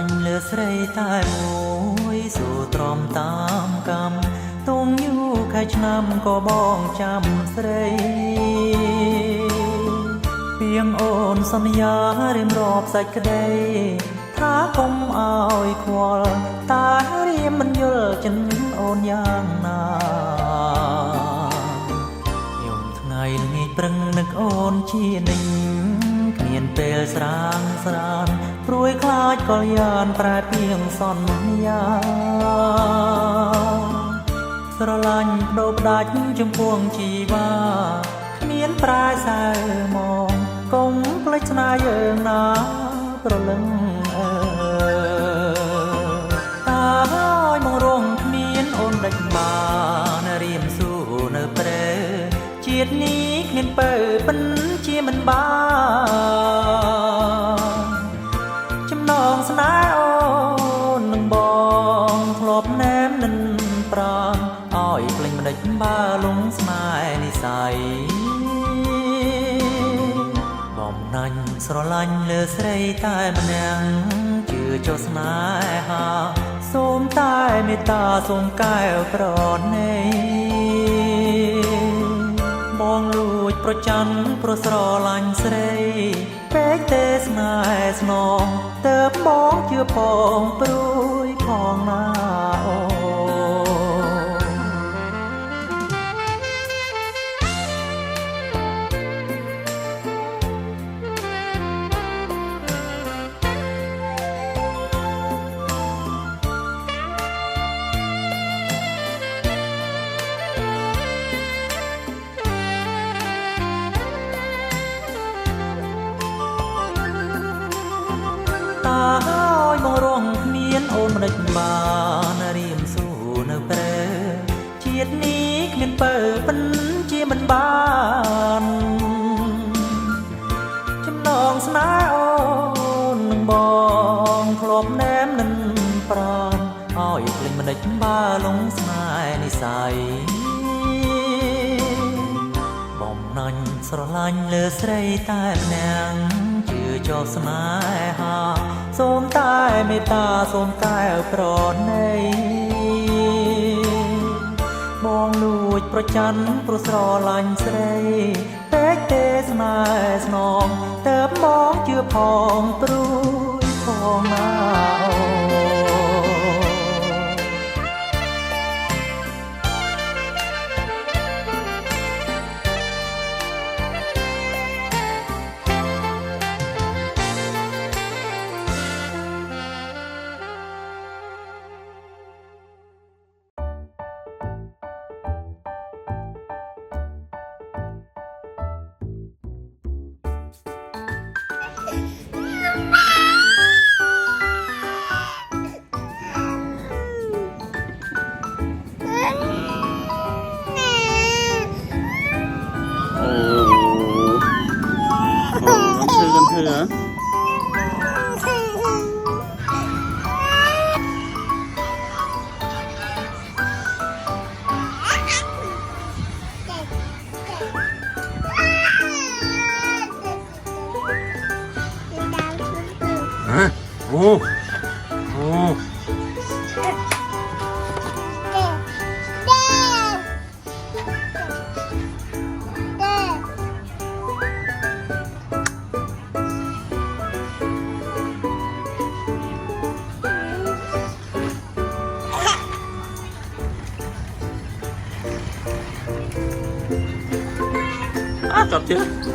ញ់លើស្រីតែមួយសូត្រមតាមកម្មទុំយូរខែឆ្នាំក៏បងចាំស្រីពីងអូនសន្យារៀមរាប់សាច់ក្តីថាកុំអោយខ្វល់តារៀមមិនយល់ចិនអូនយ៉ាងណាយំថ្ងៃល្ងាចព្រឹងនឹកអូនជានិញគ្មានពេលស្រាងស្រានព្រួយខ្លាចកលយានប្រែពីងសន្យាស្រឡាញ់បដូរផ្ដាច់ចំពោះជីវ៉ាគ្មានប្រែសើមកកុំភ្លេចស្នេហ៍យើងណាប្រលឹងតាឲ្យមករងគ្មានអូនដាច់បានរៀមស៊ូនៅព្រែជាតិនេះគ្មានពើពិនជាមិនបានចំណងស្នេហ៍អូននឹងបងធ្លាប់ណែមនិនប្រានឲ្យភ្លេចមិនដេចបើលងស្នេហ៍និស័យបំណាញ់ស្រឡាញ់លើស្រីតែម្នាក់ជឿចុះស្នេហាសូមតែមេត្តាសូមកែវប្រណីបងលួចប្រច័ណ្ឌប្រស្រឡាញ់ស្រីពេកទេស្នេហ៍ស្នងទើបបងជឿផងព្រួយផងណាអូតាឲ្យមករងគ្មានអូនមិនដេចបានរៀមស៊ូនៅព្រែជាតិនេះគ្មានពើពិនជាមិនបានចំណងស្នេហ៍អូននឹងបងធ្លាប់ណែមនិនប្រានឲ្យភ្លេចមិនដេចបើលងស្នេហ៍និស័យបំណាញ់ស្រឡាញ់លើស្រីតែម្នាក់ជឿចុះស្នេហាសូមតែមេត្តាសូមកែវប្រណីបងលួចប្រច័ណ្ឌប្រស្រឡាញ់ស្រីពេកទេស្នេហ៍ស្នងទើបបងជឿផងព្រួយផងណាโอ้โอ้จับเชือก